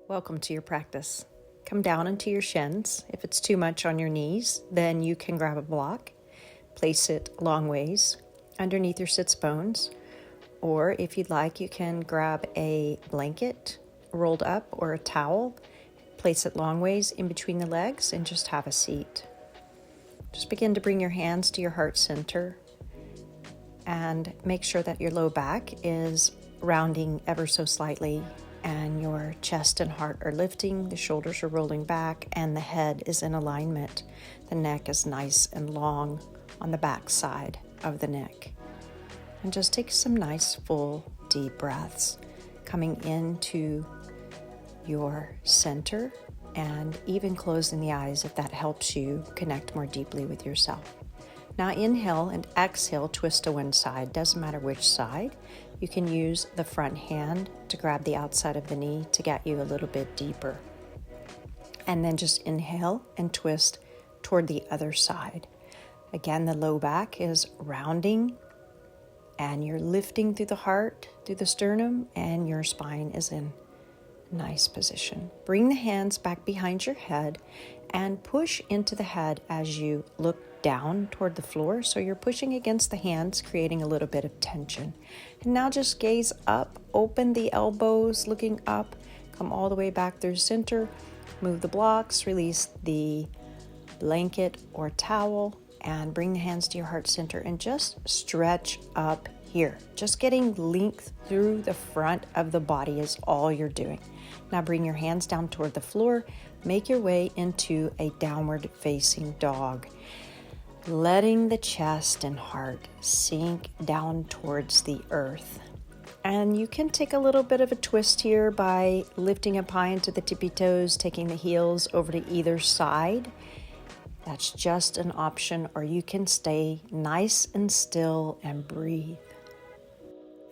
Welcome to your practice. Come down into your shins. If it's too much on your knees, then you can grab a block, place it long ways underneath your sits bones, or if you'd like, you can grab a blanket rolled up or a towel, place it long ways in between the legs, and just have a seat. Just begin to bring your hands to your heart center and make sure that your low back is rounding ever so slightly and your chest and heart are lifting, the shoulders are rolling back, and the head is in alignment. The neck is nice and long on the back side of the neck. And just take some nice, full, deep breaths coming into your center and even closing the eyes if that helps you connect more deeply with yourself. Now inhale and exhale, twist to one side. Doesn't matter which side. You can use the front hand to grab the outside of the knee to get you a little bit deeper. And then just inhale and twist toward the other side. Again, the low back is rounding and you're lifting through the heart, through the sternum, and your spine is in a nice position. Bring the hands back behind your head and push into the head as you look down toward the floor. So you're pushing against the hands, creating a little bit of tension. And now just gaze up, open the elbows, looking up, come all the way back through center, move the blocks, release the blanket or towel, and bring the hands to your heart center and just stretch up here. Just getting length through the front of the body is all you're doing. Now bring your hands down toward the floor, make your way into a downward facing dog. Letting the chest and heart sink down towards the earth. And you can take a little bit of a twist here by lifting up high into the tippy toes, taking the heels over to either side. That's just an option, or you can stay nice and still and breathe.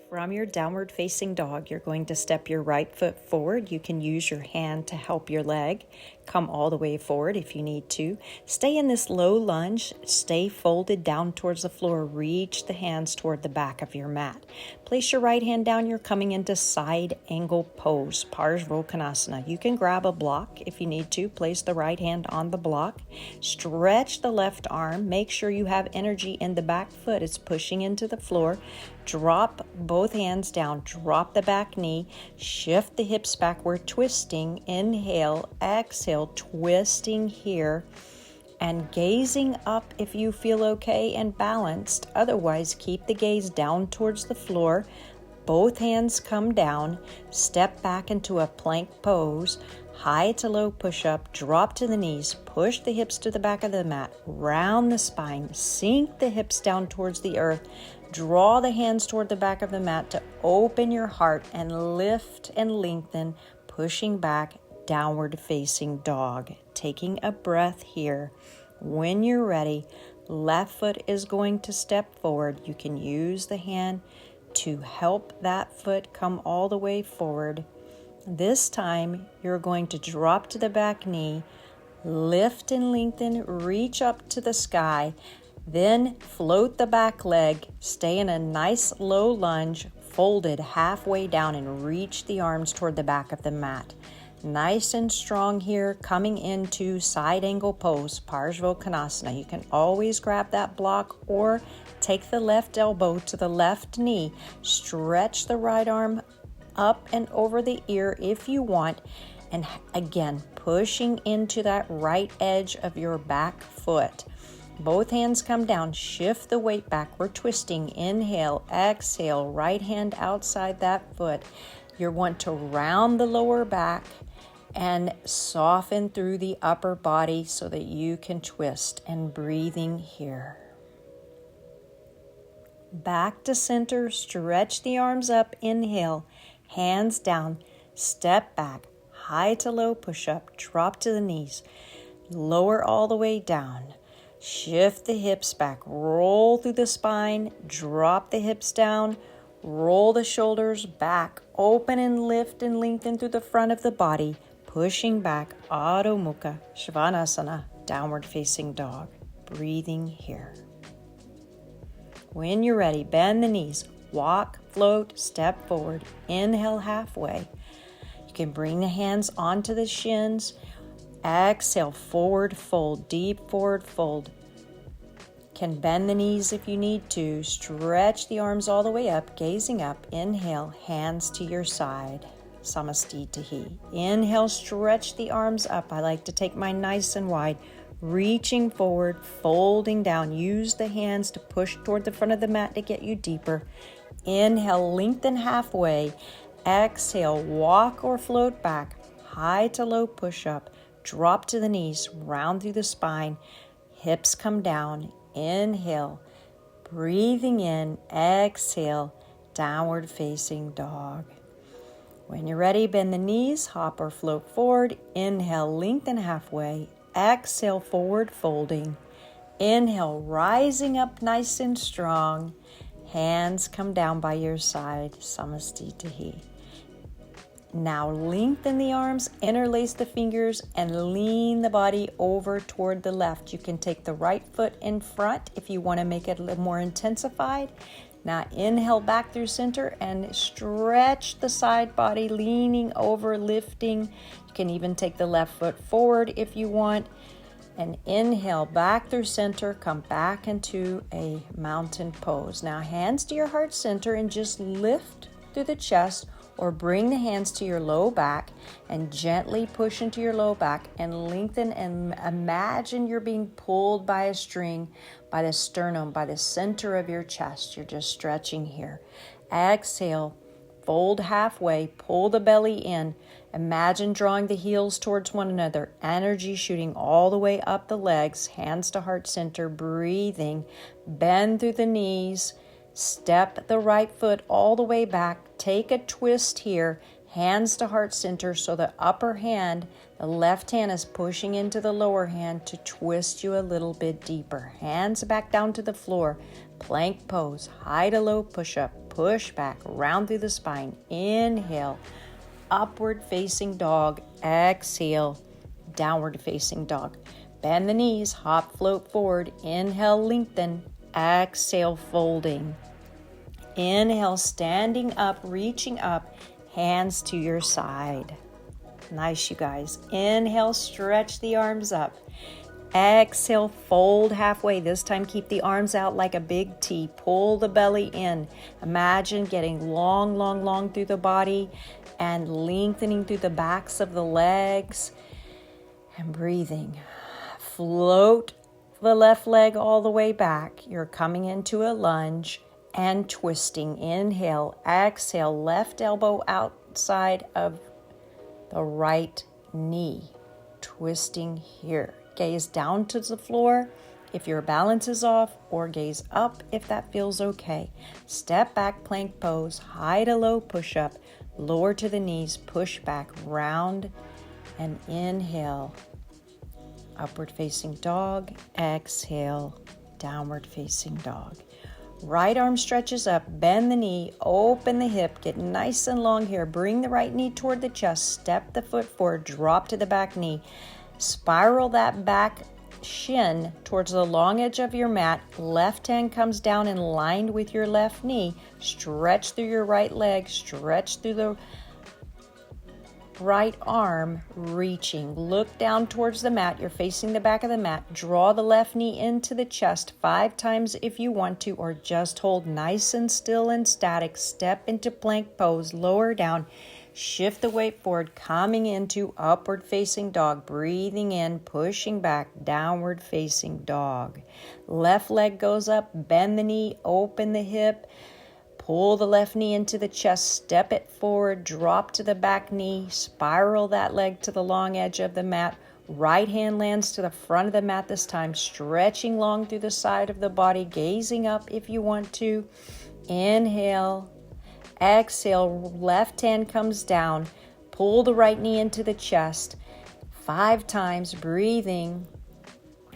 From your downward facing dog, you're going to step your right foot forward. You can use your hand to help your leg. Come all the way forward if you need to. Stay in this low lunge. Stay folded down towards the floor. Reach the hands toward the back of your mat. Place your right hand down. You're coming into side angle pose, Parasvo Kanasana. You can grab a block if you need to. Place the right hand on the block. Stretch the left arm. Make sure you have energy in the back foot. It's pushing into the floor. Drop both hands down. Drop the back knee. Shift the hips back. We're twisting. Inhale, exhale. Twisting here and gazing up if you feel okay and balanced. Otherwise, keep the gaze down towards the floor. Both hands come down. Step back into a plank pose. High to low push-up. Drop to the knees. Push the hips to the back of the mat. Round the spine. Sink the hips down towards the earth. Draw the hands toward the back of the mat to open your heart and lift and lengthen, pushing back. Downward facing dog. Taking a breath here. When you're ready, left foot is going to step forward. You can use the hand to help that foot come all the way forward. This time, you're going to drop to the back knee, lift and lengthen, reach up to the sky, then float the back leg, stay in a nice low lunge, folded halfway down and reach the arms toward the back of the mat. Nice and strong here, coming into side angle pose, Parasvo Kanasana. You can always grab that block or take the left elbow to the left knee. Stretch the right arm up and over the ear if you want. And again, pushing into that right edge of your back foot. Both hands come down, shift the weight back. We're twisting, inhale, exhale, right hand outside that foot. You want to round the lower back and soften through the upper body so that you can twist, and breathing here. Back to center, stretch the arms up, inhale, hands down, step back, high to low push-up, drop to the knees, lower all the way down, shift the hips back, roll through the spine, drop the hips down, roll the shoulders back, open and lift and lengthen through the front of the body, pushing back, Adho Mukha Svanasana, downward facing dog. Breathing here. When you're ready, bend the knees, walk, float, step forward, inhale halfway. You can bring the hands onto the shins. Exhale, forward fold, deep forward fold. Can bend the knees if you need to. Stretch the arms all the way up, gazing up. Inhale, hands to your side. Samastitihi. Inhale, stretch the arms up. I like to take mine nice and wide. Reaching forward, folding down. Use the hands to push toward the front of the mat to get you deeper. Inhale, lengthen halfway. Exhale, walk or float back. High to low push-up. Drop to the knees, round through the spine. Hips come down. Inhale, breathing in. Exhale, downward facing dog. When you're ready, bend the knees, hop or float forward. Inhale, lengthen halfway. Exhale, forward folding. Inhale, rising up nice and strong. Hands come down by your side. Samastitihi. Now lengthen the arms, interlace the fingers, and lean the body over toward the left. You can take the right foot in front if you want to make it a little more intensified. Now inhale back through center and stretch the side body, leaning over, lifting. You can even take the left foot forward if you want. And inhale back through center, come back into a mountain pose. Now hands to your heart center and just lift through the chest, or bring the hands to your low back and gently push into your low back and lengthen, and imagine you're being pulled by a string by the sternum, by the center of your chest. You're just stretching here. Exhale, fold halfway, pull the belly in. Imagine drawing the heels towards one another, energy shooting all the way up the legs, hands to heart center, breathing. Bend through the knees. Step the right foot all the way back. Take a twist here. Hands to heart center, so the upper hand, the left hand, is pushing into the lower hand to twist you a little bit deeper. Hands back down to the floor. Plank pose. High to low push up. Push back. Round through the spine. Inhale. Upward facing dog. Exhale. Downward facing dog. Bend the knees. Hop, float forward. Inhale, lengthen. Exhale, folding. Inhale, standing up, reaching up, hands to your side. Nice, you guys. Inhale, stretch the arms up. Exhale, fold halfway. This time, keep the arms out like a big T. Pull the belly in. Imagine getting long, long, long through the body and lengthening through the backs of the legs. And breathing. Float the left leg all the way back. You're coming into a lunge and twisting. Inhale, exhale, left elbow outside of the right knee. Twisting here. Gaze down to the floor if your balance is off, or gaze up if that feels okay. Step back, plank pose, high to low push up, lower to the knees, push back, round, and inhale. Upward facing dog, exhale, downward facing dog. Right arm stretches up, bend the knee, open the hip, get nice and long here. Bring the right knee toward the chest, step the foot forward, drop to the back knee. Spiral that back shin towards the long edge of your mat. Left hand comes down and lined with your left knee. Stretch through your right leg, stretch through the right arm, reaching. Look down towards the mat. You're facing the back of the mat. Draw the left knee into the chest 5 times if you want to, or just hold nice and still and static. Step into plank pose, lower down. Shift the weight forward, coming into upward facing dog. Breathing in, pushing back, downward facing dog. Left leg goes up, bend the knee, open the hip. Pull the left knee into the chest, step it forward, drop to the back knee, spiral that leg to the long edge of the mat. Right hand lands to the front of the mat this time, stretching long through the side of the body, gazing up if you want to. Inhale, exhale, left hand comes down, pull the right knee into the chest 5 times, breathing,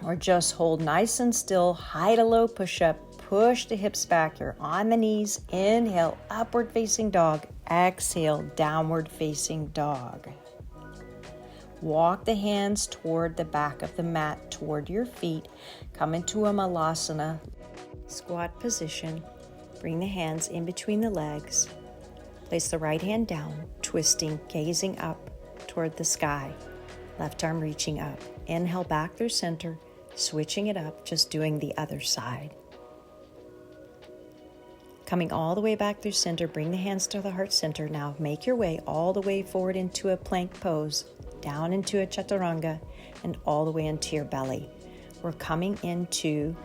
or just hold nice and still, high to low push up. Push the hips back. You're on the knees. Inhale, upward facing dog. Exhale, downward facing dog. Walk the hands toward the back of the mat, toward your feet. Come into a malasana. Squat position. Bring the hands in between the legs. Place the right hand down. twisting, gazing up toward the sky. Left arm reaching up. Inhale back through center, switching it up, just doing the other side. Coming all the way back through center, bring the hands to the heart center. Now make your way all the way forward into a plank pose, down into a chaturanga, and all the way into your belly. We're coming into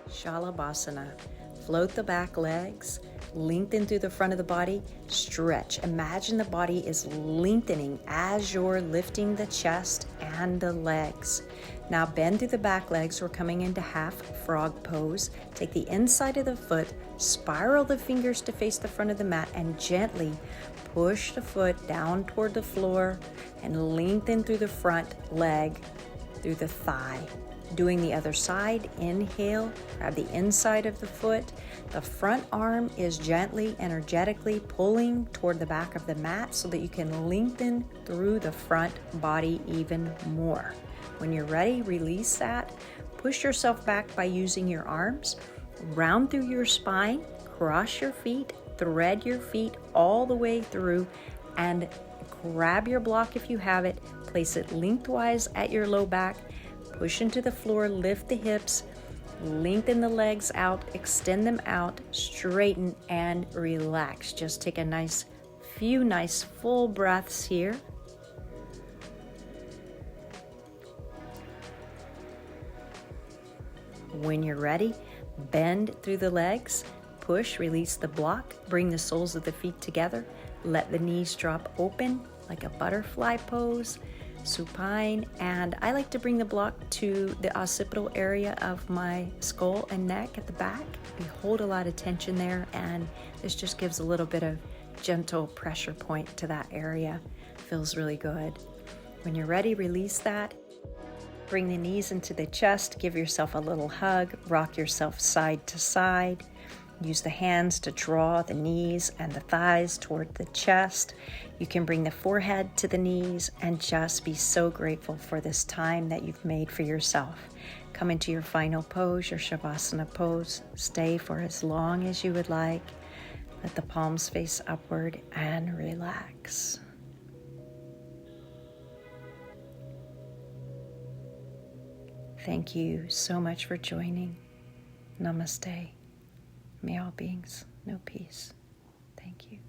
Shalabhasana. Float the back legs, lengthen through the front of the body, stretch. Imagine the body is lengthening as you're lifting the chest and the legs. Now bend through the back legs. We're coming into half frog pose. Take the inside of the foot, spiral the fingers to face the front of the mat, and gently push the foot down toward the floor and lengthen through the front leg, through the thigh. Doing the other side, inhale, grab the inside of the foot. The front arm is gently, energetically pulling toward the back of the mat so that you can lengthen through the front body even more. When you're ready, release that. Push yourself back by using your arms. Round through your spine, cross your feet, thread your feet all the way through, and grab your block if you have it. Place it lengthwise at your low back. Push into the floor, lift the hips, lengthen the legs out, extend them out, straighten and relax. Just take a few nice full breaths here. When you're ready, bend through the legs, push, release the block, bring the soles of the feet together, let the knees drop open like a butterfly pose. Supine, and I like to bring the block to the occipital area of my skull and neck at the back. We hold a lot of tension there, and this just gives a little bit of gentle pressure point to that area. Feels really good. When you're ready, release that. Bring the knees into the chest, give yourself a little hug, rock yourself side to side. Use the hands to draw the knees and the thighs toward the chest. You can bring the forehead to the knees and just be so grateful for this time that you've made for yourself. Come into your final pose, your Shavasana pose. Stay for as long as you would like. Let the palms face upward and relax. Thank you so much for joining. Namaste. May all beings know peace. Thank you.